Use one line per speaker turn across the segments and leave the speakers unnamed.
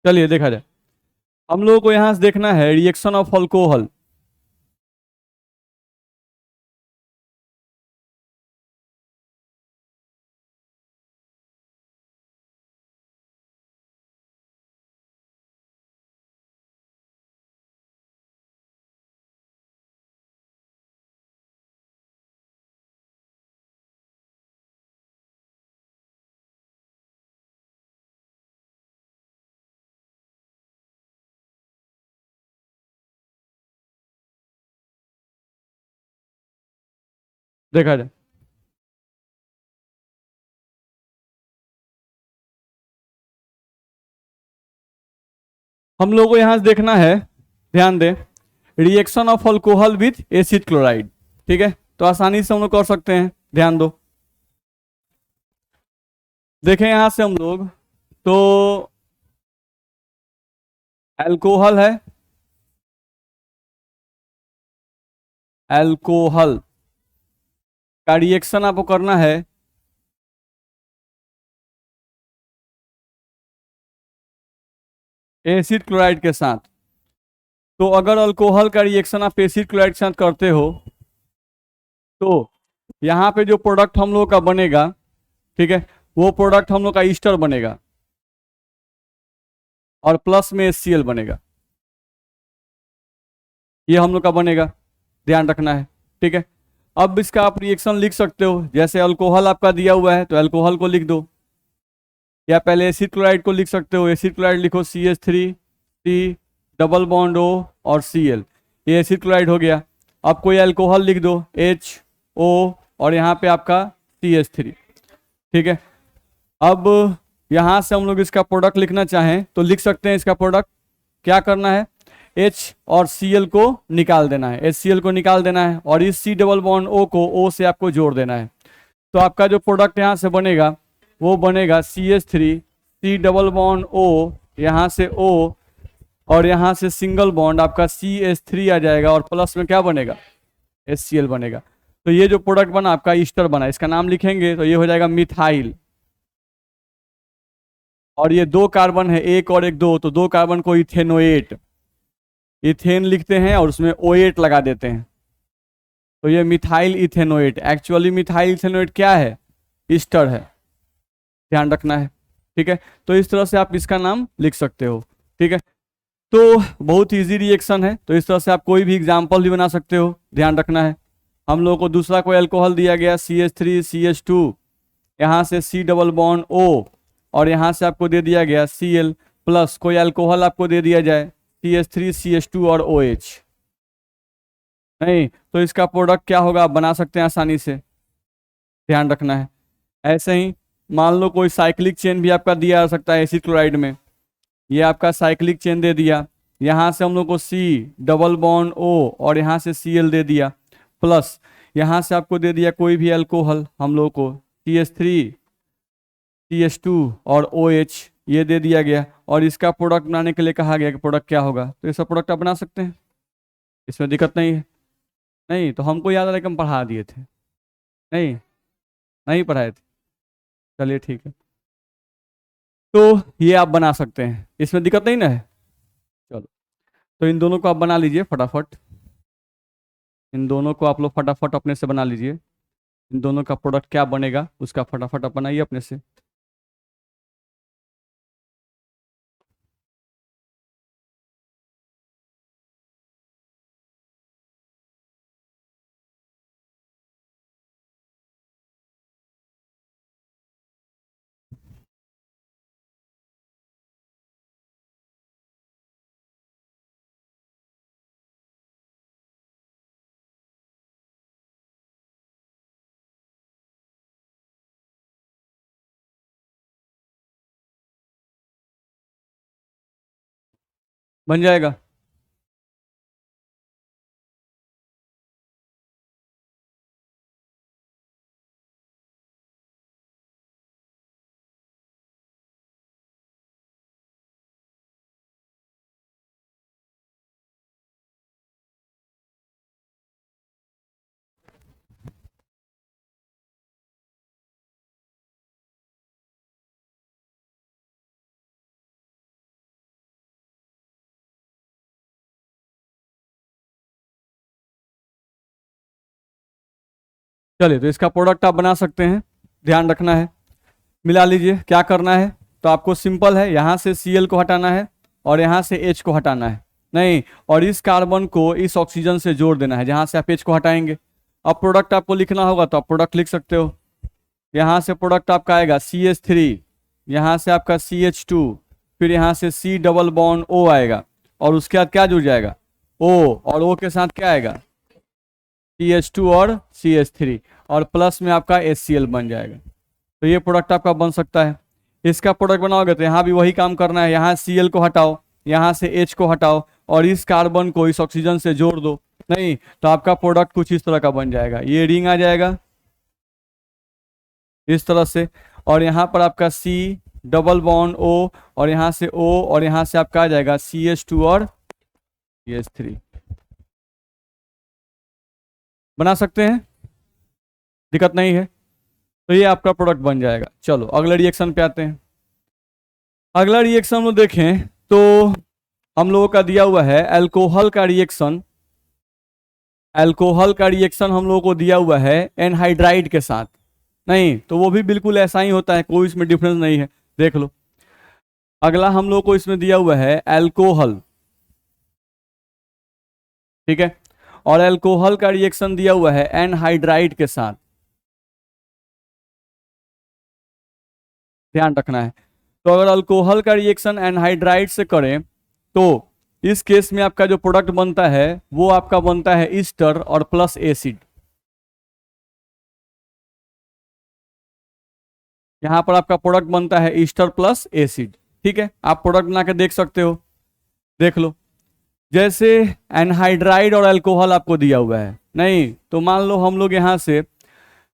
चलिए देखा जाए। हम लोगों को यहां से देखना है रिएक्शन ऑफ अल्कोहल। देखा जाए। हम लोगों को यहां से देखना है, ध्यान दें, reaction of alcohol with acid chloride. ठीक है, तो आसानी से हम लोग कर सकते हैं, ध्यान दो। देखें यहां से हम लोग, तो अल्कोहल है, अल्कोहल का रिएक्शन आपको करना है एसिड क्लोराइड के साथ। तो अगर अल्कोहल का रिएक्शन आप एसिड क्लोराइड के साथ करते हो, तो यहाँ पे जो प्रोडक्ट हम लोग का बनेगा, ठीक है, वो प्रोडक्ट हम लोग का ईस्टर बनेगा और प्लस में HCl बनेगा। ये हम लोग का बनेगा, ध्यान रखना है। ठीक है, अब इसका आप रिएक्शन लिख सकते हो, जैसे अल्कोहल आपका दिया हुआ है तो अल्कोहल को लिख दो, या पहले एसिड क्लोराइड को लिख सकते हो। एसिड क्लोराइड लिखो CH3, C double bond O और Cl, ये एसिड क्लोराइड हो गया। अब कोई अल्कोहल लिख दो HO और यहाँ पे आपका CH3। ठीक है, अब यहाँ से हम लोग इसका प्रोडक्ट लिखना चाहें तो लिख सकते हैं। इसका प्रोडक्ट क्या करना है, H और Cl को निकाल देना है, HCl को निकाल देना है, और इस C डबल बॉन्ड O को O से आपको जोड़ देना है। तो आपका जो प्रोडक्ट यहाँ से बनेगा वो बनेगा CH3, C double bond O, यहाँ से O, और यहाँ से सिंगल बॉन्ड आपका CH3 आ जाएगा, और प्लस में क्या बनेगा, HCl बनेगा। तो ये जो प्रोडक्ट बना आपका ईस्टर बना, इसका नाम लिखेंगे तो ये हो जाएगा मिथाइल। और ये दो कार्बन है, एक और एक दो, तो दो कार्बन को इथेनोएट, इथेन लिखते हैं और उसमें OH लगा देते हैं। तो ये methyl ethanoate, actually methyl ethanoate क्या है, ईस्टर है, ध्यान रखना है। ठीक है, तो इस तरह से आप इसका नाम लिख सकते हो। ठीक है, तो बहुत इजी रिएक्शन है, तो इस तरह से आप कोई भी एग्जाम्पल भी बना सकते हो, ध्यान रखना है। हम लोगों को दूसरा कोई अल्कोहल दिया गया CH3CH2, यहाँ से C डबल बॉन्ड O, और यहाँ से आपको दे दिया गया Cl, प्लस कोई अल्कोहल आपको दे दिया जाए CH3CH2 और OH, नहीं तो इसका प्रोडक्ट क्या होगा आप बना सकते हैं आसानी से, ध्यान रखना है। ऐसे ही मान लो कोई साइक्लिक चेन भी आपका दिया जा सकता है एसिड क्लोराइड में, ये आपका साइक्लिक चेन दे दिया, यहाँ से हम लोग को C डबल बॉन्ड O और यहाँ से Cl दे दिया, प्लस यहाँ से आपको दे दिया कोई भी अल्कोहल हम लोग को CH3CH2 और OH, ये दे दिया गया, और इसका प्रोडक्ट बनाने के लिए कहा गया कि प्रोडक्ट क्या होगा, तो ये सब प्रोडक्ट आप बना सकते हैं, इसमें दिक्कत नहीं है। नहीं तो हमको याद आ रहा है कि हम पढ़ा दिए थे, नहीं, नहीं पढ़ाए थे। चलिए ठीक है, तो ये आप बना सकते हैं, इसमें दिक्कत नहीं ना है। चलो, तो इन दोनों को आप बना लीजिए फटाफट, इन दोनों को आप लोग फटाफट अपने से बना लीजिए। इन दोनों का प्रोडक्ट क्या बनेगा उसका फटाफट आप बनाइए अपने से। बन जाएगा। चलिए, तो इसका प्रोडक्ट आप बना सकते हैं, ध्यान रखना है। मिला लीजिए। क्या करना है, तो आपको सिंपल है, यहाँ से Cl को हटाना है और यहाँ से H को हटाना है, नहीं, और इस कार्बन को इस ऑक्सीजन से जोड़ देना है जहाँ से आप H को हटाएंगे। अब प्रोडक्ट आपको लिखना होगा तो आप प्रोडक्ट लिख सकते हो। यहाँ से प्रोडक्ट आपका आएगा CH3, यहाँ से आपका CH2, फिर यहाँ से C डबल बॉन्ड O आएगा, और उसके बाद क्या जुड़ जाएगा, O, और O के साथ क्या आएगा, CH2 और CH3, और प्लस में आपका HCl बन जाएगा। तो ये प्रोडक्ट आपका बन सकता है। इसका प्रोडक्ट बनाओगे तो यहाँ भी वही काम करना है, यहाँ Cl को हटाओ, यहाँ से H को हटाओ, और इस कार्बन को इस ऑक्सीजन से जोड़ दो, नहीं, तो आपका प्रोडक्ट कुछ इस तरह का बन जाएगा। ये रिंग आ जाएगा इस तरह से, और यहाँ पर आपका C डबल बॉन्ड O, और यहाँ से O, और यहाँ से आपका आ जाएगा CH2 और CH3। बना सकते हैं, दिक्कत नहीं है। तो ये आपका प्रोडक्ट बन जाएगा। चलो अगले रिएक्शन पे आते हैं। अगला रिएक्शन हम लोग देखें तो हम लोगों का दिया हुआ है अल्कोहल का रिएक्शन। अल्कोहल का रिएक्शन हम लोगों को दिया हुआ है एनहाइड्राइड के साथ, नहीं, तो वो भी बिल्कुल ऐसा ही होता है, कोई इसमें डिफरेंस नहीं है, देख लो। अगला हम लोग को इसमें दिया हुआ है अल्कोहल, ठीक है, और अल्कोहल का रिएक्शन दिया हुआ है एनहाइड्राइड के साथ, ध्यान रखना है। तो अगर अल्कोहल का रिएक्शन एनहाइड्राइड से करें तो इस केस में आपका जो प्रोडक्ट बनता है वो आपका बनता है ईस्टर और प्लस एसिड। यहां पर आपका प्रोडक्ट बनता है ईस्टर प्लस एसिड, ठीक है। आप प्रोडक्ट बना के देख सकते हो, देख लो। जैसे एनहाइड्राइड और अल्कोहल आपको दिया हुआ है, नहीं, तो मान लो हम लोग यहाँ से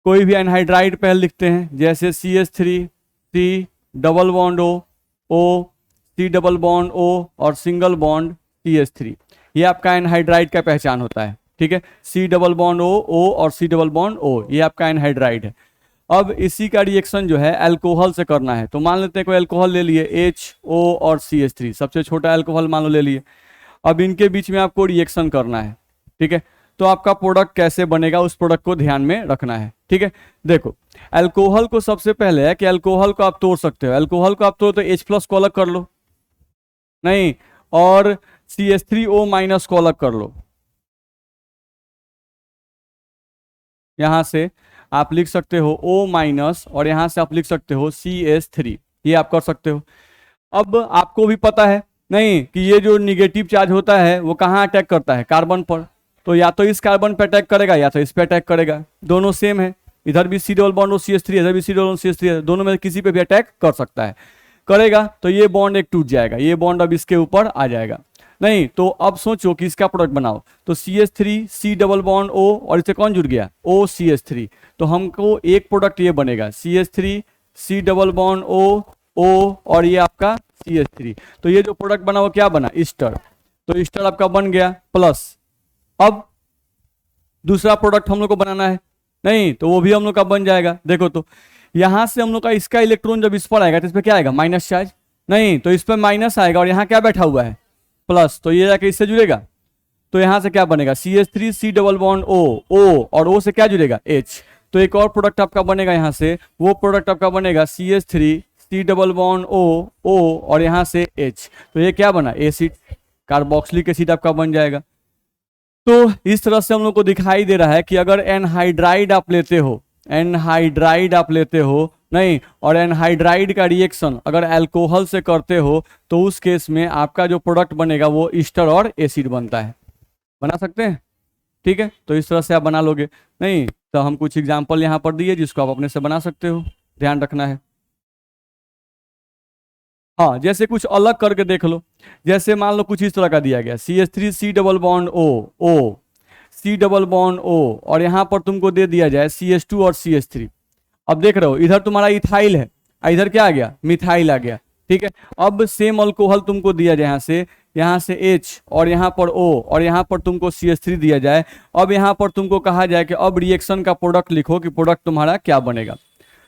कोई भी एनहाइड्राइड पहले लिखते हैं, जैसे CH3, C double bond O, C double bond O और सिंगल बॉन्ड CH3। ये आपका एनहाइड्राइड का पहचान होता है, ठीक है। C डबल बॉन्ड O और C डबल बॉन्ड O, ये आपका एनहाइड्राइड है। अब इसी का रिएक्शन जो है अल्कोहल से करना है, तो मान लेते हैं कोई अल्कोहल ले लिए HO और CH3, सबसे छोटा अल्कोहल मान लो ले लिए। अब इनके बीच में आपको रिएक्शन करना है, ठीक है। तो आपका प्रोडक्ट कैसे बनेगा उस प्रोडक्ट को ध्यान में रखना है, ठीक है। देखो, अल्कोहल को सबसे पहले है कि अल्कोहल को आप तोड़ सकते हो। अल्कोहल को आप तोड़ तो H+ को अलग कर लो, नहीं, और CH3O- को अलग कर लो। यहां से आप लिख सकते हो O- और यहां से आप लिख सकते हो CH3, ये आप कर सकते हो। अब आपको भी पता है नहीं कि ये जो निगेटिव चार्ज होता है वो कहाँ अटैक करता है, कार्बन पर। तो या तो इस कार्बन पर अटैक करेगा या तो इस पर अटैक करेगा, दोनों सेम है। इधर भी C double bond O CH3, इधर भी C डबल बॉन्ड CH3 है, दोनों में किसी पे भी अटैक कर सकता है। करेगा तो ये बॉन्ड एक टूट जाएगा, ये बॉन्ड अब इसके ऊपर आ जाएगा, नहीं, तो अब सोचो कि इसका प्रोडक्ट बनाओ, तो CH3 C double bond O और इससे कौन जुड़ गया, OCH3। तो हमको एक प्रोडक्ट ये बनेगा CH3 C double bond O और ये आपका CH3। तो ये जो प्रोडक्ट बना वो क्या बना, ईस्टर। तो ईस्टर आपका बन गया प्लस। अब दूसरा प्रोडक्ट हम लोग को बनाना है, नहीं, तो वो भी हम लोग का बन जाएगा। देखो तो यहां से हम लोग का इसका इलेक्ट्रॉन जब इस पर आएगा तो इस पर क्या आएगा, माइनस चार्ज, नहीं, तो इस पर माइनस आएगा और यहाँ क्या बैठा हुआ है, प्लस। तो ये जाके इससे जुड़ेगा, तो यहां से क्या बनेगा, CH3 C double bond O और O से क्या जुड़ेगा, H। तो एक और प्रोडक्ट आपका बनेगा यहाँ से, वो प्रोडक्ट आपका बनेगा CH3 C double bond O और यहाँ से H। तो ये क्या बना, एसिड, कार्बोक्सिलिक एसिड आपका बन जाएगा। तो इस तरह से हम लोग को दिखाई दे रहा है कि अगर एनहाइड्राइड आप लेते हो, एनहाइड्राइड आप लेते हो, नहीं, और एनहाइड्राइड का रिएक्शन अगर अल्कोहल से करते हो तो उस केस में आपका जो प्रोडक्ट बनेगा वो ईस्टर और एसिड बनता है। बना सकते हैं, ठीक है। तो इस तरह से आप बना लोगे, नहीं, तो हम कुछ एग्जांपल यहाँ पर दिए जिसको आप अपने से बना सकते हो, ध्यान रखना है। हाँ, जैसे कुछ अलग करके देख लो, जैसे मान लो कुछ इस तरह का दिया गया, CH3 C double bond O C double bond O और यहाँ पर तुमको दे दिया जाए CH2 और CH3। अब देख रहे हो इधर तुम्हारा इथाइल है, इधर क्या आ गया, मिथाइल आ गया, ठीक है। अब सेम अल्कोहल तुमको दिया जाए, यहाँ से H और यहाँ पर O और यहाँ पर तुमको CH3 दिया जाए। अब यहाँ पर तुमको कहा जाए कि अब रिएक्शन का प्रोडक्ट लिखो कि प्रोडक्ट तुम्हारा क्या बनेगा।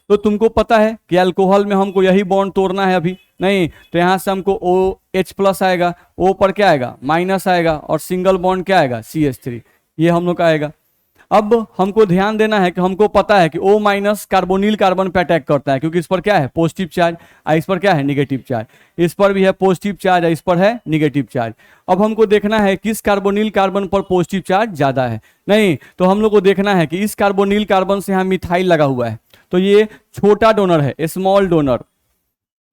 तो तुमको पता है कि अल्कोहल में हमको यही बॉन्ड तोड़ना है अभी, नहीं, तो यहाँ से हमको OH+ आएगा, O पर क्या आएगा, माइनस आएगा, और सिंगल बॉन्ड क्या आएगा, CH3, ये हम लोग का आएगा। अब हमको ध्यान देना है कि हमको पता है कि O माइनस कार्बोनिल कार्बन पे अटैक करता है, क्योंकि इस पर क्या है पॉजिटिव चार्ज, इस पर क्या है निगेटिव चार्ज, इस पर भी है पॉजिटिव चार्ज, इस पर है निगेटिव चार्ज। अब हमको देखना है किस कार्बोनिल कार्बन पर पॉजिटिव चार्ज ज्यादा है। नहीं तो हम लोग को देखना है कि इस कार्बोनिल कार्बन से यहाँ मिथाइल लगा हुआ है, तो ये छोटा डोनर है, स्मॉल डोनर,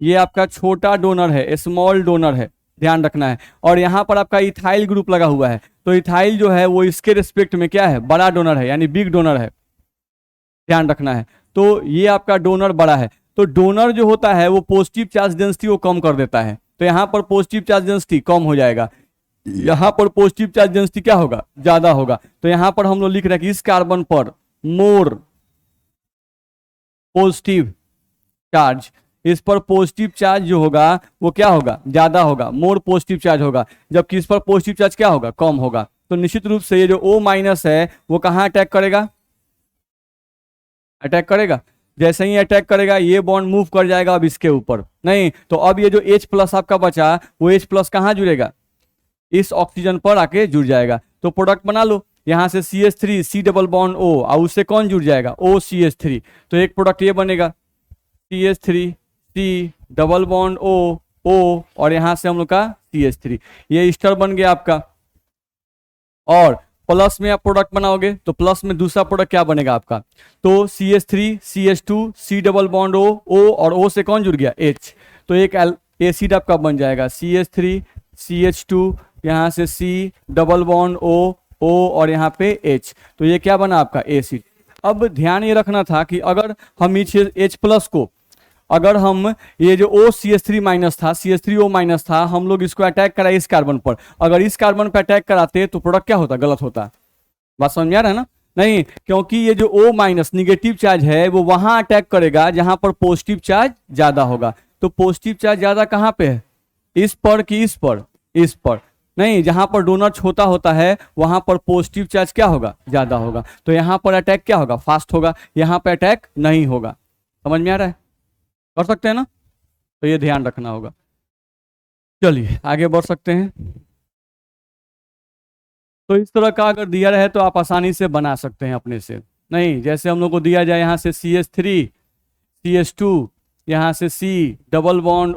ये आपका छोटा डोनर है, स्मॉल डोनर है, ध्यान रखना है। और यहाँ पर आपका इथाइल ग्रुप लगा हुआ है, तो इथाइल जो है वो इसके रिस्पेक्ट में क्या है बड़ा डोनर है, यानी बिग डोनर है, ध्यान रखना है। तो ये आपका डोनर बड़ा है, तो डोनर जो होता है वो पॉजिटिव चार्ज डेंसिटी को कम कर देता है, तो यहाँ पर पॉजिटिव चार्ज डेंसिटी कम हो जाएगा, यहाँ पर पॉजिटिव चार्ज डेंसिटी क्या होगा ज्यादा होगा। तो यहाँ पर हम लोग लिख रहे हैं कि इस कार्बन पर मोर पॉजिटिव चार्ज, इस पर पॉजिटिव चार्ज जो होगा वो क्या होगा ज्यादा होगा, मोर पॉजिटिव चार्ज होगा, जबकि इस पर पॉजिटिव चार्ज क्या होगा कम होगा। तो निश्चित रूप से ये जो O माइनस है वो कहाँ अटैक करेगा, अटैक करेगा, जैसे ही अटैक करेगा ये बॉन्ड मूव कर जाएगा अब इसके ऊपर। नहीं तो अब ये जो H प्लस आपका बचा वो H प्लस कहाँ जुड़ेगा, इस ऑक्सीजन पर आके जुड़ जाएगा। तो प्रोडक्ट बना लो, यहाँ से CH3 C double bond O और उससे कौन जुड़ जाएगा OCH3, तो एक प्रोडक्ट ये बनेगा CH3 C double bond O और यहाँ से हम लोग का CH3, ये ईस्टर बन गया आपका। और प्लस में आप प्रोडक्ट बनाओगे तो प्लस में दूसरा प्रोडक्ट क्या बनेगा आपका, तो CH3 CH2 C double bond O और O से कौन जुड़ गया H, तो एक एसिड आपका बन जाएगा CH3 CH2, यहाँ से C डबल बॉन्ड O और यहाँ पे H, तो ये क्या बना आपका एसिड। अब ध्यान ये रखना था कि अगर हम H प्लस को, अगर हम ये जो OCH3 माइनस था CH3O माइनस था, हम लोग इसको अटैक कराए इस कार्बन पर, अगर इस कार्बन पर अटैक कराते तो प्रोडक्ट क्या होता गलत होता, बात समझ में आ रहा है ना। नहीं क्योंकि ये जो O माइनस निगेटिव चार्ज है वो वहां अटैक करेगा जहां पर पॉजिटिव चार्ज ज्यादा होगा, तो पॉजिटिव चार्ज ज्यादा कहां पे है, इस पर कि इस पर, इस पर। नहीं जहां पर डोनर छोटा होता है वहां पर पॉजिटिव चार्ज क्या होगा ज्यादा होगा, तो यहां पर अटैक क्या होगा फास्ट होगा, यहां पर अटैक नहीं होगा। समझ में आ रहा है, कर सकते हैं ना, तो ये ध्यान रखना होगा। चलिए आगे बढ़ सकते हैं। तो इस तरह का अगर दिया रहे तो आप आसानी से बना सकते हैं अपने से। नहीं जैसे हम लोग को दिया जाए यहाँ से CH3 CH2, यहाँ से C double bond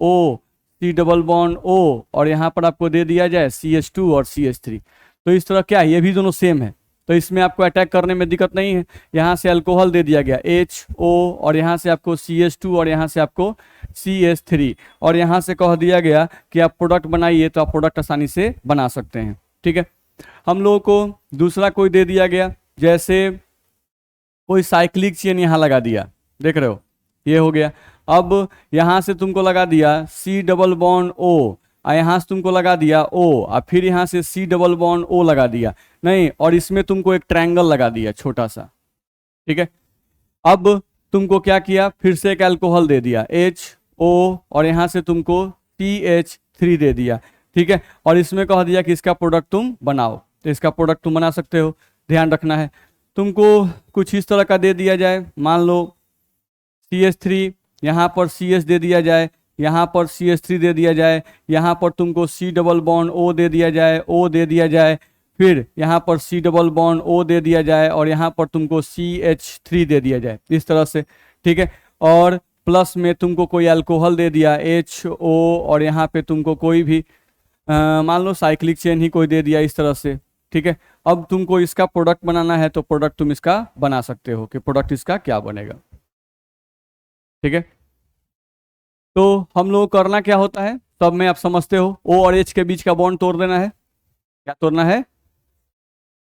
O C double bond O और यहाँ पर आपको दे दिया जाए CH2 और CH3, तो इस तरह क्या है ये भी दोनों सेम है, तो इसमें आपको अटैक करने में दिक्कत नहीं है। यहाँ से अल्कोहल दे दिया गया HO और यहाँ से आपको CH2 और यहाँ से आपको CH3 और यहाँ से कह दिया गया कि आप प्रोडक्ट बनाइए, तो आप प्रोडक्ट आसानी से बना सकते हैं। ठीक है, हम लोगों को दूसरा कोई दे दिया गया, जैसे कोई साइक्लिक चेन यहाँ लगा दिया, देख रहे हो ये हो गया। अब यहाँ से तुमको लगा दिया C डबल बॉन्ड O और यहाँ से तुमको लगा दिया O और फिर यहाँ से C डबल बॉन्ड O लगा दिया, नहीं और इसमें तुमको एक ट्रायंगल लगा दिया छोटा सा। ठीक है, अब तुमको क्या किया, फिर से एक अल्कोहल दे दिया HO और यहाँ से तुमको CH3 दे दिया। ठीक है, और इसमें कह दिया कि इसका प्रोडक्ट तुम बनाओ, तो इसका प्रोडक्ट तुम बना सकते हो। ध्यान रखना है तुमको कुछ इस तरह का दे दिया जाए, मान लो CH3 यहाँ पर CH दे दिया जाए, यहाँ पर CH3 दे दिया जाए, यहाँ पर तुमको C डबल बॉन्ड O दे दिया जाए, O दे दिया जाए, फिर यहाँ पर C डबल बॉन्ड O दे दिया जाए और यहाँ पर तुमको CH3 दे दिया जाए, इस तरह से। ठीक है, और प्लस में तुमको कोई अल्कोहल दे दिया HO और यहाँ पे तुमको कोई भी मान लो साइक्लिक चेन ही कोई दे दिया इस तरह से। ठीक है, अब तुमको इसका प्रोडक्ट बनाना है तो प्रोडक्ट तुम इसका बना सकते हो कि प्रोडक्ट इसका क्या बनेगा। ठीक है, तो हम लोग करना क्या होता है सब में आप समझते हो, O और H के बीच का बॉन्ड तोड़ देना है। क्या तोड़ना है,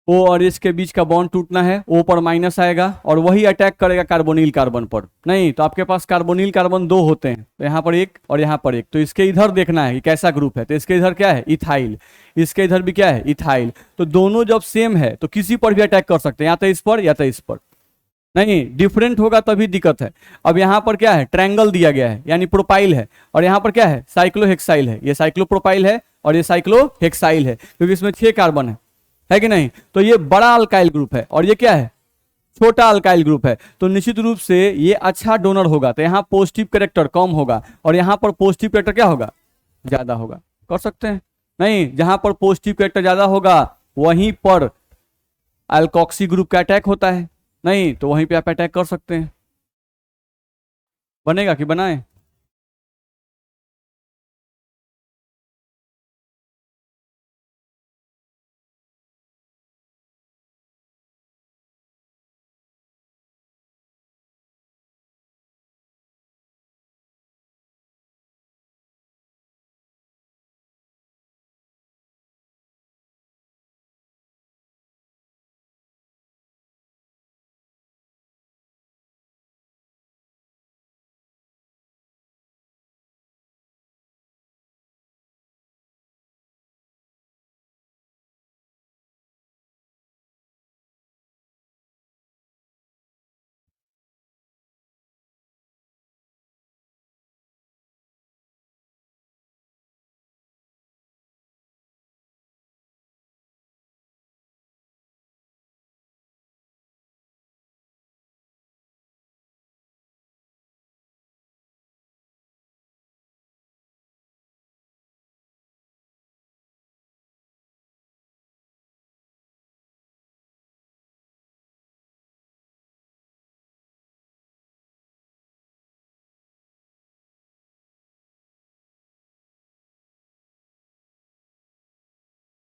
O और H के बीच का बॉन्ड टूटना है, O पर माइनस आएगा और वही अटैक करेगा कार्बोनिल कार्बन पर। नहीं तो आपके पास कार्बोनिल कार्बन दो होते हैं, तो यहाँ पर एक और यहाँ पर एक, तो इसके इधर देखना है कि कैसा ग्रुप है, तो इसके इधर क्या है इथाइल, इसके इधर भी क्या है इथाइल, तो दोनों जब सेम है तो किसी पर भी अटैक कर सकते हैं, या तो इस पर या तो इस पर। नहीं डिफरेंट होगा तभी दिक्कत है। अब यहाँ पर क्या है ट्रायंगल दिया गया है यानी प्रोपाइल है, और यहाँ पर क्या है साइक्लोहेक्साइल है, ये साइक्लोप्रोपाइल है और ये साइक्लोहेक्साइल है, क्योंकि इसमें 6 कार्बन है कि नहीं। तो ये बड़ा अल्काइल ग्रुप है और ये क्या है छोटा अल्काइल ग्रुप है, तो निश्चित रूप से ये अच्छा डोनर होगा, तो यहाँ पॉजिटिव कैरेक्टर कम होगा और यहाँ पर पॉजिटिव कैरेक्टर क्या होगा ज्यादा होगा। कर सकते हैं, नहीं जहां पर पॉजिटिव कैरेक्टर ज्यादा होगा वहीं पर अल्कोक्सी ग्रुप का अटैक होता है, नहीं तो वहीं पे आप अटैक कर सकते हैं। बनेगा कि बनाएं?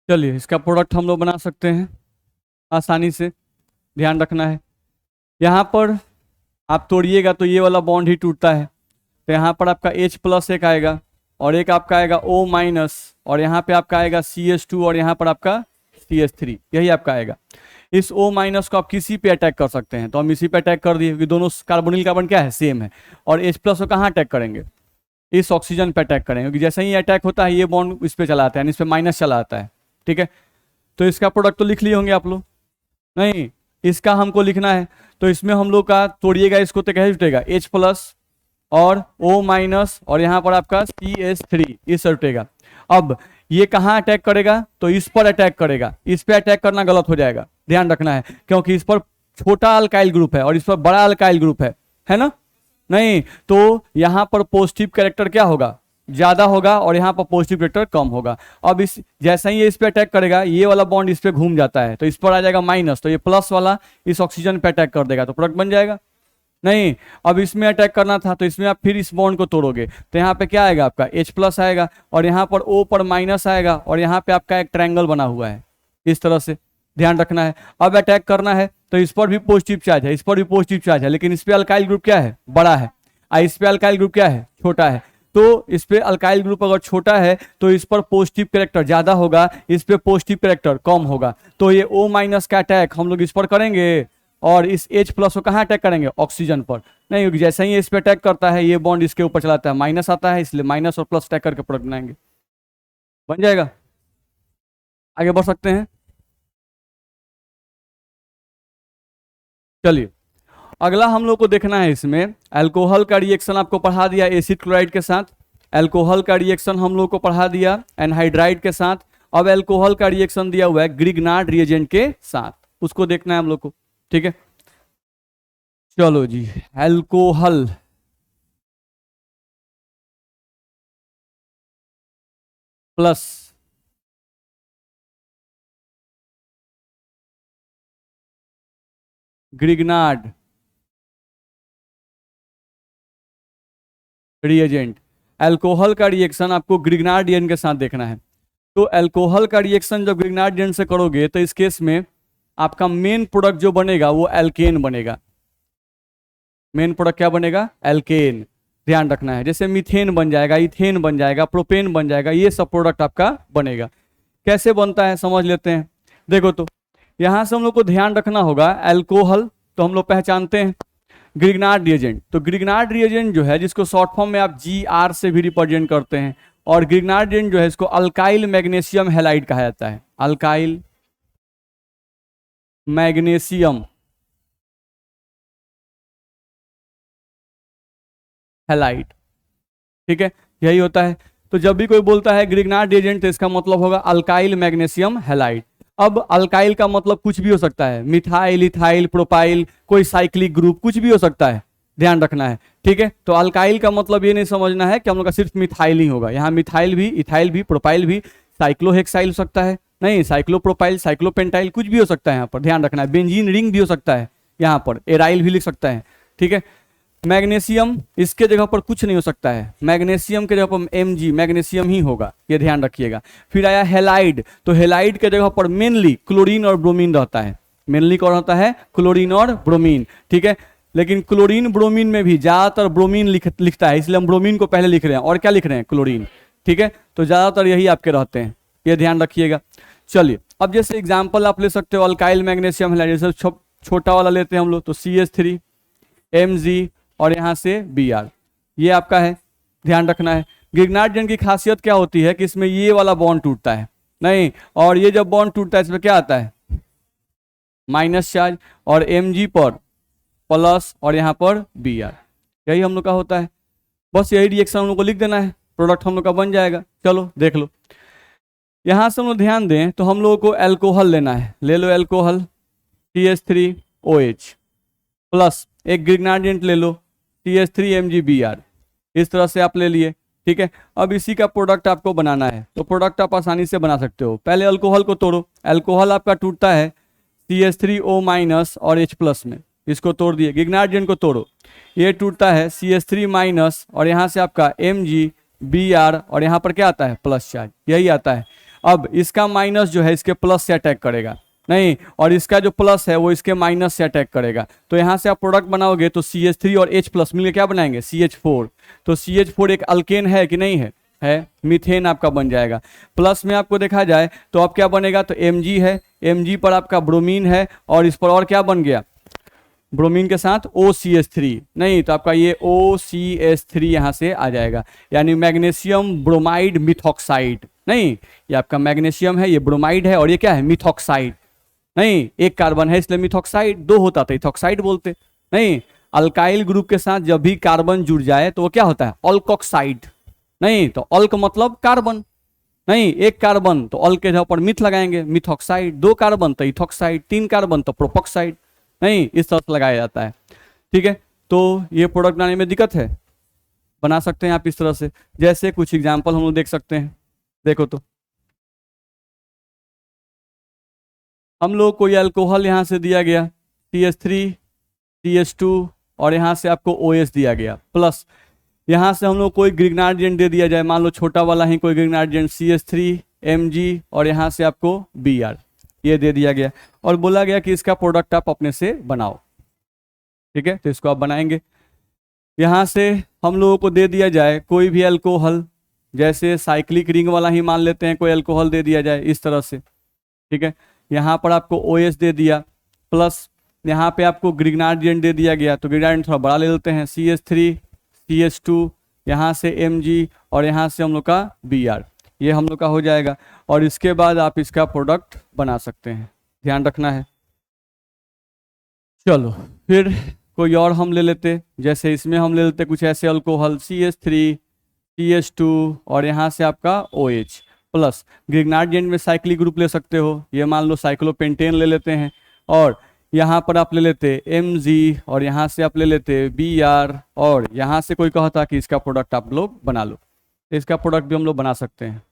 चलिए इसका प्रोडक्ट हम लोग बना सकते हैं आसानी से। ध्यान रखना है, यहाँ पर आप तोड़िएगा तो ये वाला बॉन्ड ही टूटता है, तो यहाँ पर आपका H+ एक आएगा और एक आपका आएगा O-, और यहाँ पे आपका आएगा CH2 और यहाँ पर आपका CH3, यही आपका आएगा। इस O- को आप किसी पे अटैक कर सकते हैं, तो हम इसी पे अटैक कर दिए क्योंकि दोनों कार्बोनिल कार्बन क्या है, सेम है। और H+ को कहाँ अटैक करेंगे, इस ऑक्सीजन पे अटैक करेंगे, क्योंकि जैसे ही अटैक होता है ये बॉन्ड इस पे चला आता है, इस पे माइनस चला आता है। ठीक है, तो इसका प्रोडक्ट तो लिख लिए होंगे आप लोग, नहीं इसका हमको लिखना है। तो इसमें हम लोग का तोड़िएगा इसको तो कैसे जुटेगा, H+ और O- और यहाँ पर आपका CH3 इस जुटेगा। अब ये कहाँ अटैक करेगा, तो इस पर अटैक करेगा। इस पे अटैक करना गलत हो जाएगा, ध्यान रखना है, क्योंकि इस पर छोटा अल्काइल ग्रुप है और इस पर बड़ा अल्काइल ग्रुप है ना, नहीं तो यहाँ पर पॉजिटिव कैरेक्टर क्या होगा, ज्यादा होगा और यहाँ पर पॉजिटिव कैरेक्टर कम होगा। अब इस जैसे ही ये इस पे अटैक करेगा ये वाला बॉन्ड इस पे घूम जाता है, तो इस पर आ जाएगा माइनस, तो ये प्लस वाला इस ऑक्सीजन पे अटैक कर देगा, तो प्रोडक्ट बन जाएगा। नहीं, अब इसमें अटैक करना था तो इसमें आप फिर इस बॉन्ड को तोड़ोगे, तो यहाँ पे क्या आएगा आपका H+ आएगा और यहाँ पर O पर माइनस आएगा और यहाँ पे आपका एक ट्रायंगल बना हुआ है इस तरह से, ध्यान रखना है। अब अटैक करना है तो इस पर भी पॉजिटिव चार्ज है, इस पर भी पॉजिटिव चार्ज है, लेकिन इस पे अल्काइल ग्रुप क्या है, बड़ा है, और इस पे अल्काइल ग्रुप क्या है, छोटा है। तो इस पे अल्काइल ग्रुप अगर छोटा है तो इस पर पॉजिटिव कैरेक्टर ज्यादा होगा, इस पे पॉजिटिव कैरेक्टर कम होगा। तो ये O- का अटैक हम लोग इस पर करेंगे और इस H+ को कहाँ अटैक करेंगे, ऑक्सीजन पर। नहीं, क्योंकि जैसे ही इस पे अटैक करता है ये बॉन्ड इसके ऊपर चलाता है, माइनस आता है, इसलिए माइनस और प्लस अटैक करके प्रोडक्ट बनाएंगे, बन जाएगा। आगे बढ़ सकते हैं। चलिए अगला हम लोग को देखना है, इसमें अल्कोहल का रिएक्शन आपको पढ़ा दिया एसिड क्लोराइड के साथ, अल्कोहल का रिएक्शन हम लोग को पढ़ा दिया एनहाइड्राइड के साथ। अब अल्कोहल का रिएक्शन दिया हुआ है ग्रिग्नार्ड रिएजेंट के साथ, उसको देखना है हम लोग को। ठीक है, चलो जी, alcohol plus Grignard reagent, alcohol का रिएक्शन आपको ग्रिग्नार्ड रिएजेंट के साथ देखना है। तो अल्कोहल का रिएक्शन जब ग्रिग्नार्ड रिएजेंट से करोगे तो इस केस में आपका मेन प्रोडक्ट जो बनेगा वो एल्केन बनेगा। मेन प्रोडक्ट क्या बनेगा, एल्केन, ध्यान रखना है। जैसे मीथेन बन जाएगा, इथेन बन जाएगा, प्रोपेन बन जाएगा, ये सब प्रोडक्ट आपका बनेगा। कैसे बनता है समझ लेते हैं। देखो तो यहां से हम लोग को ध्यान रखना होगा, अल्कोहल तो हम लोग पहचानते हैं, ग्रिग्नार्ड रिएजेंट, तो ग्रिग्नार्ड रिएजेंट जो है जिसको शॉर्ट फॉर्म में आप GR से भी रिप्रेजेंट करते हैं, और ग्रिग्नार्ड रिएजेंट जो है इसको अल्काइल मैग्नीशियम हैलाइड कहा जाता है, अल्काइल मैग्नीशियम हैलाइड। ठीक है, यही होता है। तो जब भी कोई बोलता है ग्रिग्नार्ड रिएजेंट तो इसका मतलब होगा अल्काइल मैग्नीशियम हैलाइड। अब अल्काइल का मतलब कुछ भी हो सकता है, मिथाइल, इथाइल, प्रोपाइल, कोई साइक्लिक ग्रुप, कुछ भी हो सकता है, ध्यान रखना है। ठीक है, तो अल्काइल का मतलब ये नहीं समझना है कि हम लोग का सिर्फ मिथाइल ही होगा, यहाँ मिथाइल भी, इथाइल भी, प्रोपाइल भी, साइक्लोहेक्साइल हो सकता है, नहीं, साइक्लोप्रोपाइल, साइक्लोपेंटाइल कुछ भी हो सकता है, यहाँ पर ध्यान रखना है। बेंजीन रिंग भी हो सकता है, यहाँ पर एराइल भी लिख सकता है, ठीक है। मैग्नीशियम, इसके जगह पर कुछ नहीं हो सकता है, मैग्नीशियम के जगह पर Mg, मैग्नीशियम ही होगा, ये ध्यान रखिएगा। फिर आया हेलाइड, तो हेलाइड के जगह पर मेनली क्लोरीन और ब्रोमीन रहता है, मेनली कौन होता है, क्लोरीन और ब्रोमीन, ठीक है। लेकिन क्लोरीन ब्रोमीन में भी ज्यादातर ब्रोमीन लिखता है, इसलिए हम ब्रोमीन को पहले लिख रहे हैं, और क्या लिख रहे हैं, क्लोरीन, ठीक है। तो ज्यादातर यही आपके रहते हैं, ये ध्यान रखिएगा। चलिए, अब जैसे एग्जाम्पल आप ले सकते हो अल्काइल मैग्नीशियम हेलाइड, जैसे छोटा वाला लेते हैं हम लोग, तो CH3 Mg और यहाँ से Br, ये आपका है, ध्यान रखना है। ग्रिग्नार्डियन की खासियत क्या होती है कि इसमें ये वाला बॉन्ड टूटता है नहीं, और ये जब बॉन्ड टूटता है इसमें क्या आता है, माइनस चार्ज, और Mg पर प्लस, और यहाँ पर Br, यही हम लोग का होता है। बस यही रिएक्शन हम लोग को लिख देना है, प्रोडक्ट हम लोग का बन जाएगा। चलो देख लो, यहां से हम लोग ध्यान दें तो हम लोगों को एल्कोहल लेना है, ले लो एल्कोहल CH3OH प्लस एक ग्रिग्नार्डियंट ले लो CH3MgBr, इस तरह से आप ले लिए, ठीक है। अब इसी का प्रोडक्ट आपको बनाना है, तो प्रोडक्ट आप आसानी से बना सकते हो। पहले अल्कोहल को तोड़ो, एल्कोहल आपका टूटता है CH3O- और H+ में, इसको तोड़ दिए। ग्रिग्नार्डियंट को तोड़ो, ये टूटता है CH3- और यहाँ से आपका MgBr, और यहाँ पर क्या आता है, प्लस चार्ज, यही आता है। अब इसका माइनस जो है इसके प्लस से अटैक करेगा नहीं, और इसका जो प्लस है वो इसके माइनस से अटैक करेगा, तो यहाँ से आप प्रोडक्ट बनाओगे तो CH3 और H+ मिलकर क्या बनाएंगे, CH4। तो CH4 एक अल्केन है कि नहीं है मीथेन आपका बन जाएगा। प्लस में आपको देखा जाए तो अब क्या बनेगा, तो Mg है, Mg पर आपका ब्रोमीन है, और इस पर और क्या बन गया, ब्रोमीन के साथ OCH3 नहीं, तो आपका ये OCH3 यहाँ से आ जाएगा, यानी मैग्नीशियम ब्रोमाइड मिथॉक्साइड नहीं, ये आपका मैग्नीशियम है, ये ब्रोमाइड है, और ये क्या है, मिथॉक्साइड नहीं, एक कार्बन है इसलिए मिथॉक्साइड, दो होता तो इथॉक्साइड बोलते नहीं। अल्काइल ग्रुप के साथ जब भी कार्बन जुड़ जाए तो वो क्या होता है, अल्कोक्साइड नहीं, तो अल्क मतलब कार्बन नहीं, एक कार्बन तो अल्क के जगह पर मिथ लगाएंगे, मिथॉक्साइड, दो कार्बन तो इथॉक्साइड, तीन कार्बन तो प्रोपॉक्साइड नहीं, इस तरह से लगाया जाता है, ठीक है। तो ये प्रोडक्ट बनाने में दिक्कत है, बना सकते हैं आप इस तरह से। जैसे कुछ एग्जाम्पल हम लोग देख सकते हैं, देखो तो हम लोग को ये अल्कोहल यहाँ से दिया गया CH3 CH2, और यहाँ से आपको OH दिया गया, प्लस यहाँ से हम लोग कोई ग्रिग्नार्डियंट दे दिया जाए, मान लो छोटा वाला ही कोई ग्रिग्नार्डियंट CH3 Mg, और यहाँ से आपको Br, ये दे दिया गया, और बोला गया कि इसका प्रोडक्ट आप अपने से बनाओ, ठीक है। तो इसको आप बनाएंगे। यहाँ से हम लोगों को दे दिया जाए कोई भी अल्कोहल, जैसे साइक्लिक रिंग वाला ही मान लेते हैं, कोई अल्कोहल दे दिया जाए इस तरह से, ठीक है। यहाँ पर आपको OH दे दिया, प्लस यहाँ पे आपको ग्रिग्नार्डियंट दे दिया गया, तो ग्रिग्नार्डियंट थोड़ा बड़ा ले लेते हैं, CH3 CH2, यहाँ से Mg, और यहाँ से हम लोग का Br, ये हम लोग का हो जाएगा। और इसके बाद आप इसका प्रोडक्ट बना सकते हैं, ध्यान रखना है। चलो फिर कोई और हम ले लेते, जैसे इसमें हम ले लेते कुछ ऐसे अल्कोहल CH3 CH2, और यहाँ से आपका OH प्लस, ग्रिग्नार्डियंट में साइक्लिक ग्रुप ले सकते हो, ये मान लो साइक्लोपेंटेन ले लेते हैं, और यहाँ पर आप ले लेते Mg, और यहाँ से आप ले लेते Br, और यहाँ से कोई कहता कि इसका प्रोडक्ट आप लोग बना लो, इसका प्रोडक्ट भी हम लोग बना सकते हैं।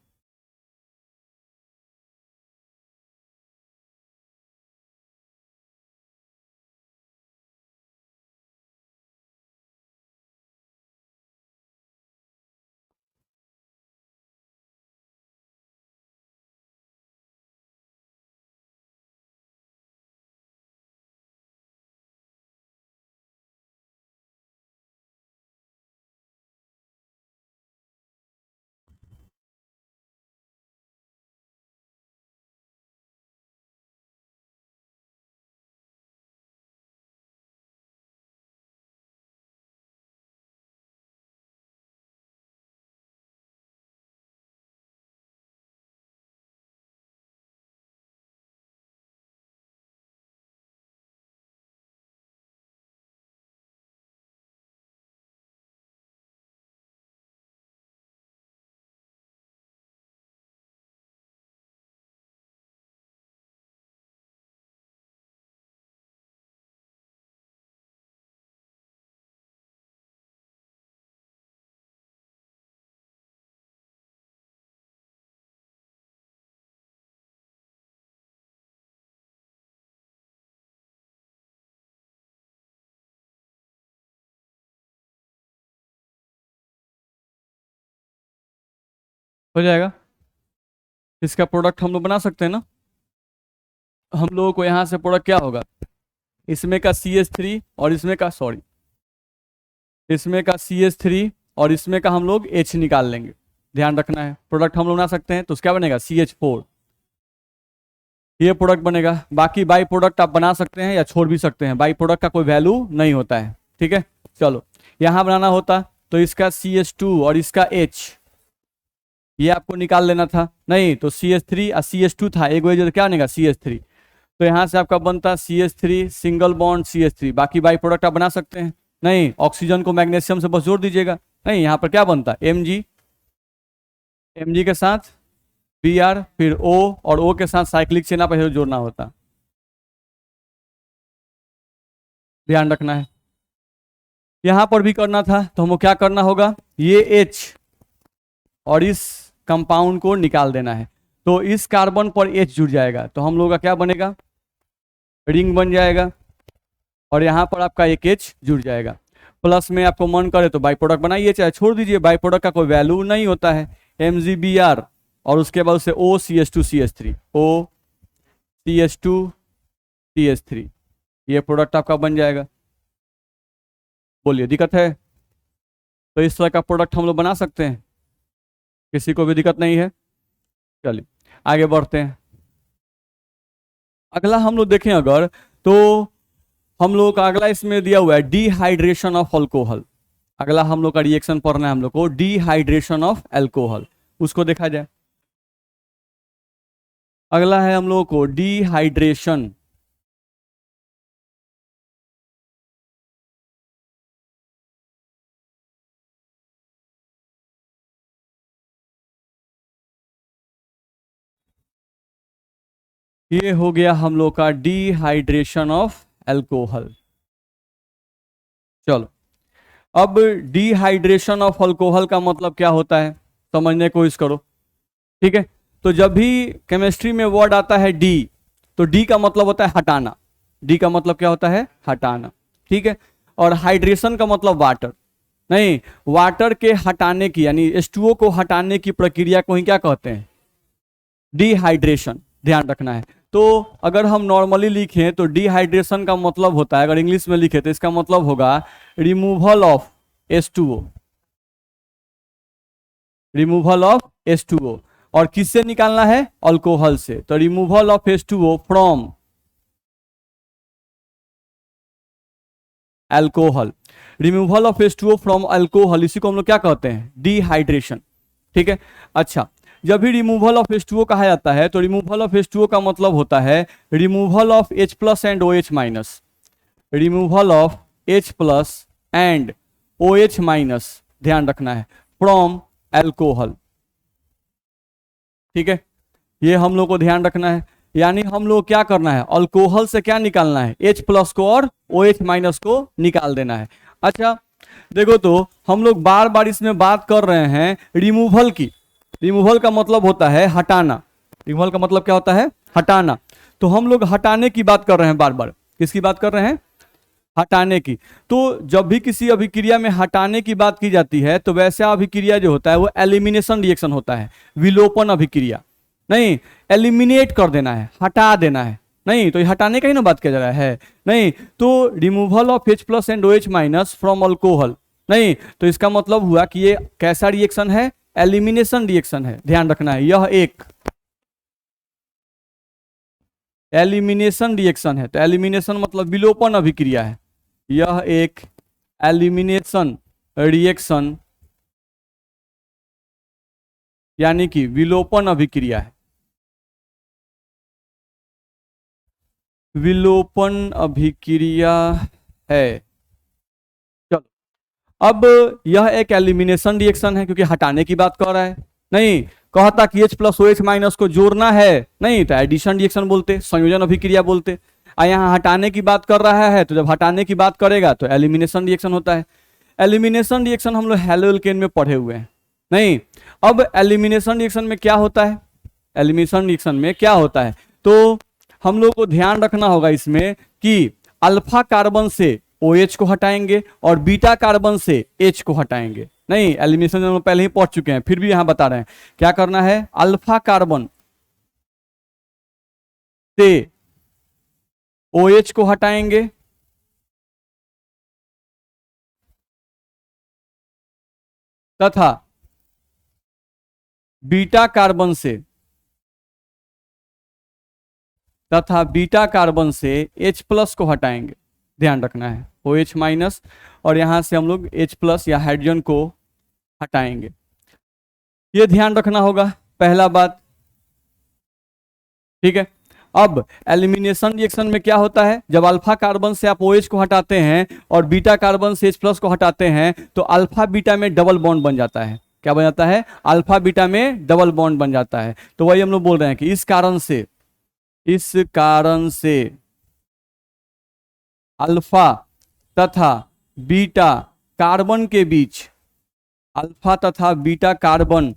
हो जाएगा। इसका प्रोडक्ट हम लोग बना सकते हैं ना। हम लोगों को यहाँ से प्रोडक्ट क्या होगा, इसमें का CH3 और इसमें का इसमें का CH3 और इसमें का हम लोग H निकाल लेंगे, ध्यान रखना है। प्रोडक्ट हम लोग बना सकते हैं तो क्या बनेगा, CH4, ये प्रोडक्ट बनेगा। बाकी बाई प्रोडक्ट आप बना सकते हैं या छोड़ भी सकते हैं, बाई प्रोडक्ट का कोई वैल्यू नहीं होता है, ठीक है। चलो यहां बनाना होता तो इसका CH2 और इसका H ये आपको निकाल लेना था, नहीं तो CH3 और CH2 था, एक वजह क्या बनेगा CH3, तो यहां से आपका बनता CH3 सिंगल बॉन्ड CH3। बाकी बाई प्रोडक्ट आप बना सकते हैं, नहीं ऑक्सीजन को मैग्नीशियम से बस जोड़ दीजिएगा, नहीं यहाँ पर क्या बनता Mg, Mg के साथ Br, फिर O और O के साथ साइक्लिक चेन पर जोड़ना होता, ध्यान रखना है। यहां पर भी करना था तो हमको क्या करना होगा, ये H और इस कंपाउंड को निकाल देना है, तो इस कार्बन पर H जुड़ जाएगा तो हम लोग का क्या बनेगा, रिंग बन जाएगा, और यहां पर आपका एक H जुड़ जाएगा। प्लस में आपको मन करे तो बाई प्रोडक्ट बनाइए चाहे छोड़ दीजिए, बाई प्रोडक्ट का कोई वैल्यू नहीं होता है। MgBr और उसके बाद से OCH2CH3, OCH2CH3, ये प्रोडक्ट आपका बन जाएगा। बोलिए दिक्कत है, तो इस तरह का प्रोडक्ट हम लोग बना सकते हैं, किसी को भी दिक्कत नहीं है। चलिए आगे बढ़ते हैं। अगला हम लोग देखें अगर तो हम लोग का अगला इसमें दिया हुआ है डिहाइड्रेशन ऑफ अल्कोहल। अगला हम लोग का रिएक्शन पढ़ना है हम लोग को, डिहाइड्रेशन ऑफ अल्कोहल, उसको देखा जाए। अगला है हम लोग को डिहाइड्रेशन, ये हो गया हम लोग का डिहाइड्रेशन ऑफ अल्कोहल। चलो अब डिहाइड्रेशन ऑफ अल्कोहल का मतलब क्या होता है समझने की कोशिश करो, ठीक है। तो जब भी केमिस्ट्री में वर्ड आता है डी, तो डी का मतलब होता है हटाना, डी का मतलब क्या होता है, हटाना, ठीक है। और हाइड्रेशन का मतलब वाटर, नहीं वाटर के हटाने की यानी H2O को हटाने की प्रक्रिया को ही क्या कहते हैं, डिहाइड्रेशन, ध्यान रखना है। तो अगर हम नॉर्मली लिखें तो डिहाइड्रेशन का मतलब होता है, अगर इंग्लिश में लिखे तो इसका मतलब होगा removal of H2O, removal of H2O, और किससे निकालना है, अल्कोहल से, तो removal of H2O from alcohol, removal of H2O from alcohol, इसी को हम लोग क्या कहते हैं, डिहाइड्रेशन, ठीक है। अच्छा जब भी रिमूवल ऑफ H2O कहा जाता है तो रिमूवल ऑफ H2O का मतलब होता है removal of H plus and OH minus, removal of H plus and OH minus, ध्यान रखना है, फ्रॉम अल्कोहल, ठीक है। ये हम लोग को ध्यान रखना है, यानी हम लोग क्या करना है, अल्कोहल से क्या निकालना है, H प्लस को और OH माइनस को निकाल देना है। अच्छा देखो तो हम लोग बार बार इसमें बात कर रहे हैं रिमूवल की, रिमूवल का मतलब होता है हटाना, रिमूवल का मतलब क्या होता है, हटाना, तो हम लोग हटाने की बात कर रहे हैं बार बार, किसकी बात कर रहे हैं, हटाने की। तो जब भी किसी अभिक्रिया में हटाने की बात की जाती है तो वैसा अभिक्रिया जो होता है वो एलिमिनेशन रिएक्शन होता है, विलोपन अभिक्रिया, नहीं एलिमिनेट कर देना है, हटा देना है, नहीं तो ये हटाने का ही ना बात किया जा रहा है, नहीं तो removal of H plus and OH minus from alcohol, नहीं तो इसका मतलब हुआ कि ये कैसा रिएक्शन है, एलिमिनेशन रिएक्शन है, ध्यान रखना है, यह एक एलिमिनेशन रिएक्शन है, तो एलिमिनेशन मतलब विलोपन अभिक्रिया है, यह एक एलिमिनेशन रिएक्शन यानी कि विलोपन अभिक्रिया है, विलोपन अभिक्रिया है। चलो अब यह एक एलिमिनेशन रिएक्शन है क्योंकि हटाने की बात कर रहा है, नहीं कहता कि H प्लस OH माइनस को जोड़ना है, नहीं तो एडिशन रिएक्शन बोलते, संयोजन अभिक्रिया बोलते, यहाँ हटाने की बात कर रहा है तो जब हटाने की बात करेगा तो एलिमिनेशन रिएक्शन होता है। एलिमिनेशन रिएक्शन हम लोग हैलोएल्केन में पढ़े हुए हैं, नहीं अब एलिमिनेशन रिएक्शन में क्या होता है, एलिमिनेशन रिएक्शन में क्या होता है, तो हम लोग को ध्यान रखना होगा इसमें कि अल्फा कार्बन से OH को हटाएंगे और बीटा कार्बन से H को हटाएंगे, नहीं, एलिमिनेशन हम लोग पहले ही पढ़ चुके हैं, फिर भी यहां बता रहे हैं क्या करना है। अल्फा कार्बन से OH को हटाएंगे तथा बीटा कार्बन से H+ को हटाएंगे। ध्यान रखना है OH- और यहां से हम लोग H+ या हाइड्रोजन को हटाएंगे, ये ध्यान रखना होगा, पहला बात। ठीक है, अब एलिमिनेशन रिएक्शन में क्या होता है, जब अल्फा कार्बन से आप OH को हटाते हैं और बीटा कार्बन से H+ को हटाते हैं तो अल्फा बीटा में डबल बॉन्ड बन जाता है। क्या बन जाता है, अल्फा बीटा में डबल बॉन्ड बन जाता है। तो वही हम लोग बोल रहे हैं कि इस कारण से अल्फा तथा बीटा कार्बन के बीच, अल्फा तथा बीटा कार्बन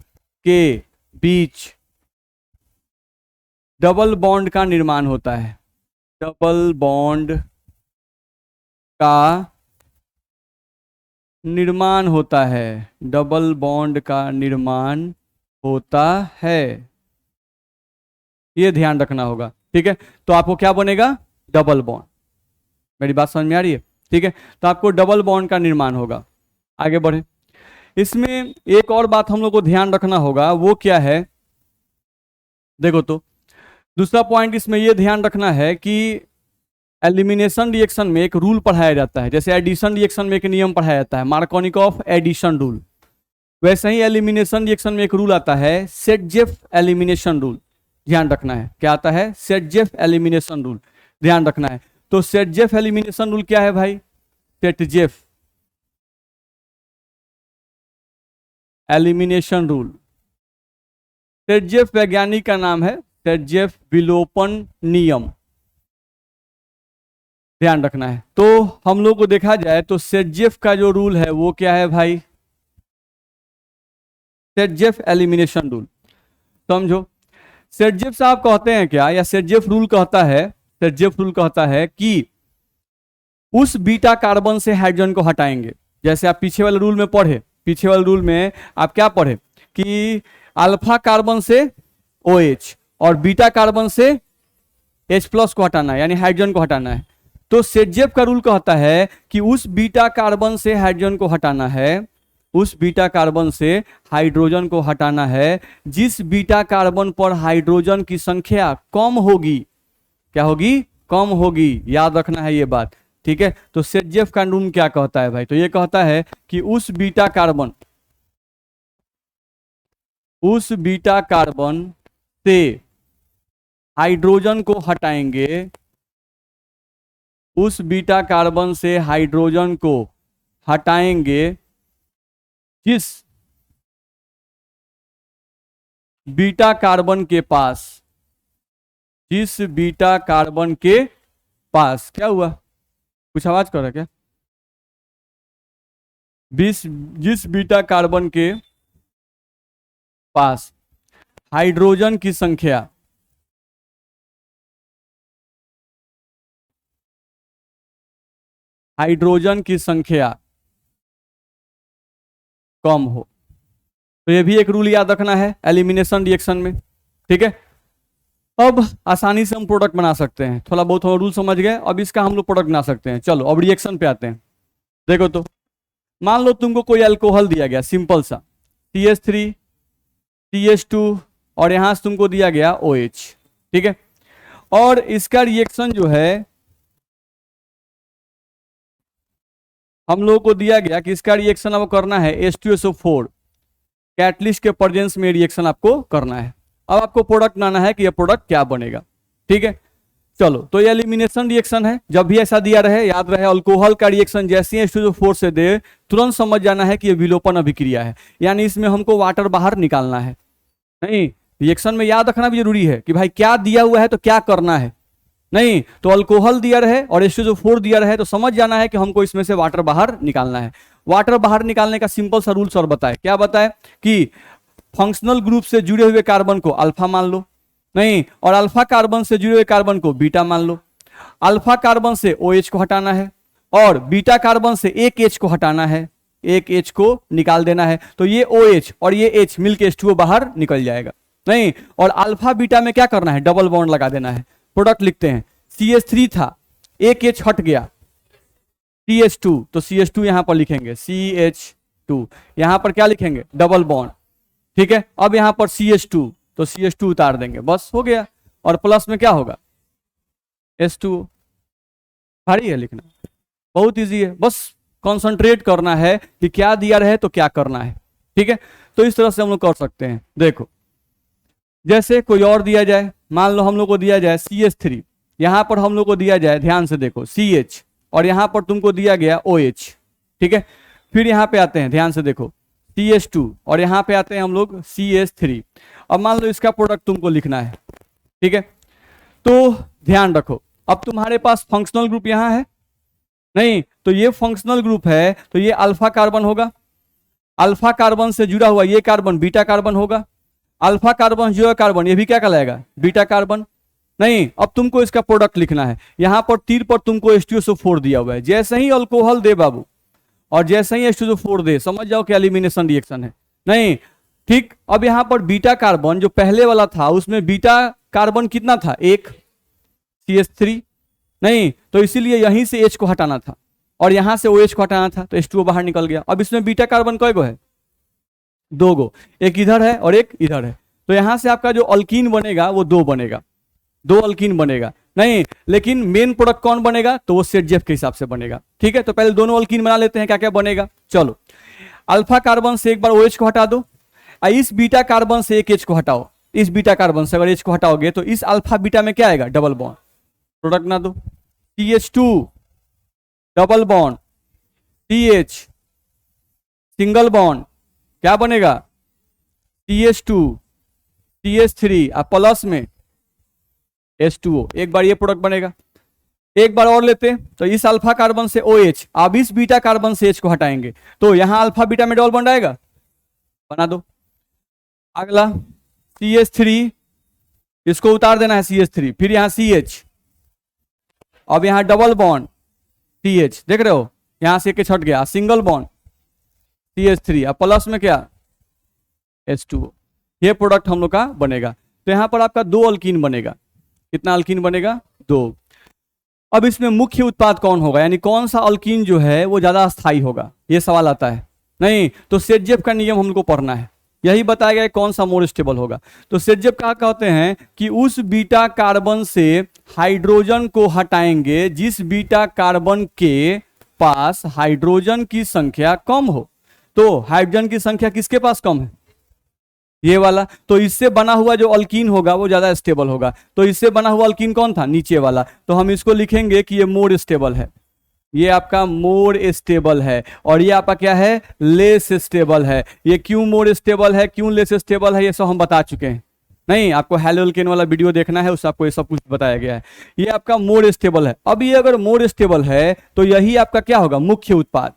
के बीच डबल बॉन्ड का निर्माण होता है। डबल बॉन्ड का निर्माण होता है, डबल बॉन्ड का निर्माण होता है, ये ध्यान रखना होगा। ठीक है, तो आपको क्या बनेगा, डबल बॉन्ड। मेरी बात समझ में आ रही है? ठीक है, तो आपको डबल बॉन्ड का निर्माण होगा। आगे बढ़े, इसमें एक और बात हम लोग को ध्यान रखना होगा, वो क्या है, देखो तो दूसरा पॉइंट इसमें यह ध्यान रखना है कि एलिमिनेशन रिएक्शन में एक रूल पढ़ाया जाता है, जैसे एडिशन रिएक्शन में एक नियम पढ़ाया जाता है, मार्कोनिकॉफ एडिशन रूल, वैसे ही एलिमिनेशन रिएक्शन में एक रूल आता है, सेटजेफ एलिमिनेशन रूल। ध्यान रखना है, क्या आता है, सेटजेफ एलिमिनेशन रूल, ध्यान रखना है। तो सेटजेफ एलिमिनेशन रूल क्या है भाई, सेटजेफ एलिमिनेशन रूल, सेटजेफ वैज्ञानिक का नाम है सेटजेफ विलोपन नियम, ध्यान रखना है। तो हम लोग को देखा जाए तो सेटजेफ का जो रूल है वो क्या है भाई, सेटजेफ एलिमिनेशन रूल। समझो, सेटजेफ साहब कहते हैं क्या, या सेटजेफ रूल कहता है, सेटजेफ रूल कहता है कि उस बीटा कार्बन से हाइड्रोजन को हटाएंगे। जैसे आप पीछे वाले रूल में पढ़े, पीछे वाले रूल में आप क्या पढ़े कि अल्फा कार्बन से OH और बीटा कार्बन से H+ को हटाना है, यानी हाइड्रोजन को हटाना है। तो सेटजेफ का रूल कहता है कि उस बीटा कार्बन से हाइड्रोजन को हटाना है, उस बीटा कार्बन से हाइड्रोजन को हटाना है जिस बीटा कार्बन पर हाइड्रोजन की संख्या कम होगी। क्या होगी, कम होगी, याद रखना है ये बात। ठीक है, तो सेटजेफ का रूल क्या कहता है भाई, तो ये कहता है कि उस बीटा कार्बन से हाइड्रोजन को हटाएंगे, उस बीटा कार्बन से हाइड्रोजन को हटाएंगे जिस बीटा कार्बन के पास, जिस बीटा कार्बन के पास, क्या हुआ, कुछ आवाज कर रहा है क्या, जिस बीटा कार्बन के पास हाइड्रोजन की संख्या कम हो। तो ये भी एक रूल याद रखना है एलिमिनेशन रिएक्शन में। ठीक है, अब आसानी से हम प्रोडक्ट बना सकते हैं, थोड़ा बहुत हम रूल समझ गए, अब इसका हम लोग प्रोडक्ट बना सकते हैं। चलो अब रिएक्शन पे आते हैं। देखो तो मान लो तुमको कोई अल्कोहल दिया गया, सिंपल सा CH3 CH2 और यहां से तुमको दिया गया OH। ठीक है, और इसका रिएक्शन जो है हम लोगों को दिया गया कि इसका रिएक्शन आपको करना है H2SO4 कैटलिस्ट के प्रेजेंस में रिएक्शन आपको करना है। अब आपको प्रोडक्ट बनाना है कि यह प्रोडक्ट क्या बनेगा। ठीक है, चलो तो ये एलिमिनेशन रिएक्शन है, जब भी ऐसा दिया रहे याद रहे, अल्कोहल का रिएक्शन जैसे ही H2SO4 से दे तुरंत समझ जाना है कि यह विलोपन अभिक्रिया है, यानी इसमें हमको वाटर बाहर निकालना है। नहीं, रिएक्शन में याद रखना भी जरूरी है कि भाई क्या दिया हुआ है तो क्या करना है। नहीं तो अल्कोहल दिया रहे और H2SO4 दिया रहे तो समझ जाना है कि हमको इसमें से वाटर बाहर निकालना है। वाटर बाहर निकालने का सिंपल सा रूल सर बताए, क्या बताए कि फंक्शनल ग्रुप से जुड़े हुए कार्बन को अल्फा मान लो, नहीं, और अल्फा कार्बन से जुड़े हुए कार्बन को बीटा मान लो। अल्फा कार्बन से OH को हटाना है और बीटा कार्बन से एक H को हटाना है। एक H को निकाल देना है, तो ये OH और ये H मिलके H2O बाहर निकल जाएगा। नहीं, और अल्फा बीटा में क्या करना है, डबल बॉन्ड लगा देना है। प्रोडक्ट लिखते हैं, CH3 था, एक H हट गया, CH2, तो CH2 यहां पर लिखेंगे, CH2, यहां पर क्या लिखेंगे, डबल बॉन्ड, ठीक है। अब यहां पर CH2, तो CH2 उतार देंगे, बस हो गया। और प्लस में क्या होगा, H2O। भारी है लिखना, बहुत इजी है, बस कंसंट्रेट करना है कि क्या दिया रहे तो क्या करना है, ठीक है। तो इस तरह से हम लोग कर सकते हैं। देखो, जैसे कोई और दिया जाए, मान लो हम लोग को दिया जाए CH3, यहां पर हम लोग को दिया जाए, ध्यान से देखो, CH, और यहां पर तुमको दिया गया OH, ठीक है। फिर यहां पे आते हैं, ध्यान से देखो, CH2, और यहां पे आते हैं हम लोग CH3। अब मान लो इसका प्रोडक्ट तुमको लिखना है, ठीक है। तो ध्यान रखो, अब तुम्हारे पास फंक्शनल ग्रुप यहां है, नहीं, तो ये फंक्शनल ग्रुप है, तो ये अल्फा कार्बन होगा, अल्फा कार्बन से जुड़ा हुआ ये कार्बन बीटा कार्बन होगा, अल्फा कार्बन जो है कार्बन, ये भी क्या कहलाएगा, बीटा कार्बन। नहीं, अब तुमको इसका प्रोडक्ट लिखना है, यहां पर तीर पर तुमको H2SO4 दिया हुआ है, जैसे ही अल्कोहल दे बाबू, और जैसे ही H2SO4 दे, समझ जाओ कि एलिमिनेशन रिएक्शन है। नहीं, ठीक। अब यहां पर बीटा कार्बन जो पहले वाला था, उसमें बीटा कार्बन कितना था, एक, CH3, नहीं, तो इसीलिए यहीं से H को हटाना था और यहां से OH को हटाना था, तो H2O बाहर निकल गया। अब इसमें बीटा कार्बन कय गो है, दो गो, एक इधर है और एक इधर है, तो यहां से आपका जो अल्कीन बनेगा वो दो बनेगा, दो अल्कीन बनेगा। नहीं, लेकिन मेन प्रोडक्ट कौन बनेगा, तो वो सेट के हिसाब से बनेगा, ठीक है। तो पहले दोनों अल्कीन बना लेते हैं, क्या क्या बनेगा। चलो, अल्फा कार्बन से एक बार OH को हटा दो, इस बीटा कार्बन से एक H को हटाओ, इस बीटा कार्बन से अगर H को हटाओगे तो इस अल्फा बीटा में क्या आएगा, डबल बॉन्ड, प्रोडक्ट ना दो, CH2 double bond, CH single bond, क्या बनेगा, CH2 CH3 और प्लस में H2O, एक बार ये प्रोडक्ट बनेगा। एक बार और लेते, तो इस अल्फा कार्बन से OH, अब इस बीटा कार्बन से H को हटाएंगे, तो यहां अल्फा बीटा में डबल बॉन्ड आएगा, बना दो। अगला CH3, इसको उतार देना है CH3, फिर यहां CH, अब यहां डबल बॉन्ड CH, देख रहे हो, यहां से एक हट गया, सिंगल बॉन्ड CH3, अब प्लस में क्या, H2O, ये प्रोडक्ट हम लोग का बनेगा। तो यहां पर आपका दो अल्कीन बनेगा, कितना अल्कीन बनेगा, दो। अब इसमें मुख्य उत्पाद कौन होगा, यानी कौन सा अल्कीन जो है वो ज्यादा स्थायी होगा, ये सवाल आता है। नहीं, तो सेटजेफ का नियम हमको पढ़ना है, यही बताया गया कौन सा मोर स्टेबल होगा। तो सेटजेफ क्या कहते हैं कि उस बीटा कार्बन से हाइड्रोजन को हटाएंगे जिस बीटा कार्बन के पास हाइड्रोजन की संख्या कम हो। तो हाइड्रोजन की संख्या किसके पास कम है, ये वाला, तो इससे बना हुआ जो अल्कीन होगा वो ज्यादा स्टेबल होगा। तो इससे बना हुआ अल्कीन कौन था, नीचे वाला, तो हम इसको लिखेंगे कि ये मोर स्टेबल है, ये आपका मोर स्टेबल है, और ये आपका क्या है, लेस स्टेबल है। ये क्यों मोर स्टेबल है, क्यों लेस स्टेबल है, ये सब हम बता चुके हैं। नहीं, आपको हैलोल्केन वाला वीडियो देखना है, उससे आपको ये सब कुछ बताया गया है। ये आपका मोर स्टेबल है। अब ये अगर मोर स्टेबल है तो यही आपका क्या होगा, मुख्य उत्पाद,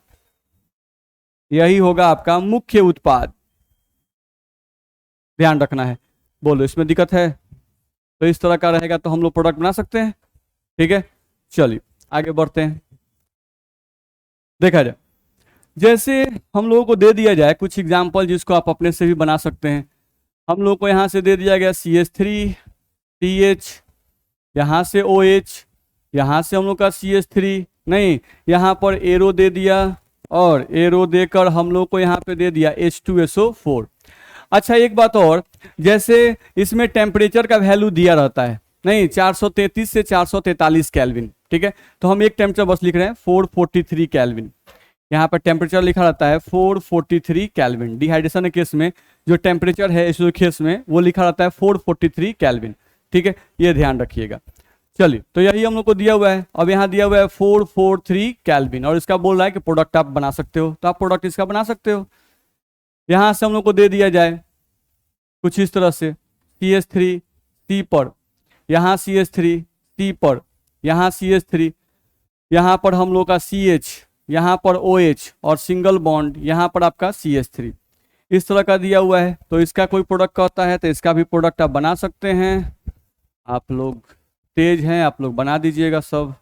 यही होगा आपका मुख्य उत्पाद, ध्यान रखना है। बोलो, इसमें दिक्कत है, तो इस तरह का रहेगा तो हम लोग प्रोडक्ट बना सकते हैं, ठीक है। चलिए आगे बढ़ते हैं, देखा जाए, जैसे हम लोगों को दे दिया जाए कुछ एग्जाम्पल जिसको आप अपने से भी बना सकते हैं। हम लोग को यहाँ से दे दिया गया CH3 CH, यहाँ से OH, यहाँ से हम लोग का CH3, नहीं, यहाँ पर एरो दे दिया, और एरो देकर हम लोग को यहाँ पे दे दिया H2SO4। अच्छा, एक बात और, जैसे इसमें टेम्परेचर का वैल्यू दिया रहता है, नहीं, 433 से 443 केल्विन, ठीक है। तो हम एक टेम्परेचर बस लिख रहे हैं 443 केल्विन, यहाँ पर टेम्परेचर लिखा रहता है 443 केल्विन। डिहाइड्रेशन के केस में जो टेम्परेचर है इस केस में वो लिखा रहता है 443 केल्विन, ठीक है, ये ध्यान रखिएगा। चलिए, तो यही हम लोग को दिया हुआ है। अब यहाँ दिया हुआ है 443 केल्विन, और इसका बोल रहा है कि प्रोडक्ट आप बना सकते हो, तो आप प्रोडक्ट इसका बना सकते हो। यहां से हम लोग को दे दिया जाए कुछ इस तरह से, CH3 C पर, यहाँ CH3 C पर, यहाँ CH3, यहाँ पर हम लोग का CH, यहाँ पर OH और सिंगल बॉन्ड, यहाँ पर आपका CH3, इस तरह का दिया हुआ है। तो इसका कोई प्रोडक्ट होता है तो इसका भी प्रोडक्ट आप बना सकते हैं। आप लोग तेज हैं, आप लोग बना दीजिएगा सब,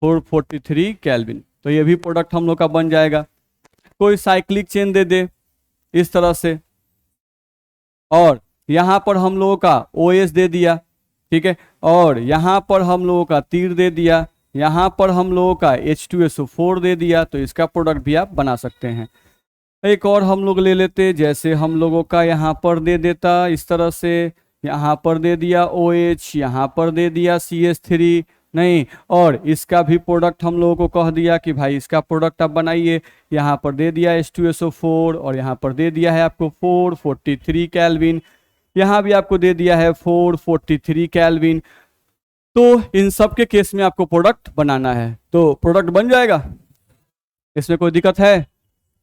443 केल्विन, तो ये भी प्रोडक्ट हम लोग का बन जाएगा। कोई साइक्लिक चेन दे दे इस तरह से, और यहाँ पर हम लोगों का OS दे दिया, ठीक है, और यहाँ पर हम लोगों का तीर दे दिया, यहाँ पर हम लोगों का H2SO4 दे दिया, तो इसका प्रोडक्ट भी आप बना सकते हैं। एक और हम लोग ले लेते, जैसे हम लोगों का यहाँ पर दे देता इस तरह से, यहाँ पर दे दिया OH, यहाँ पर दे दिया CH3, नहीं, और इसका भी प्रोडक्ट हम लोगों को कह दिया कि भाई इसका प्रोडक्ट आप बनाइए, यहाँ पर दे दिया H2SO4 और यहाँ पर दे दिया है आपको 443 केल्विन, यहाँ भी आपको दे दिया है 443 केल्विन। तो इन सब के केस में आपको प्रोडक्ट बनाना है, तो प्रोडक्ट बन जाएगा, इसमें कोई दिक्कत है?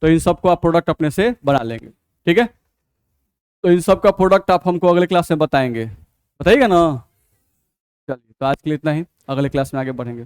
तो इन सब को आप प्रोडक्ट अपने से बना लेंगे, ठीक है। तो इन सब का प्रोडक्ट आप हमको अगले क्लास में बताएंगे, बताइएगा ना। चलिए, तो आज के लिए इतना ही, अगले क्लास में आगे बढ़ेंगे।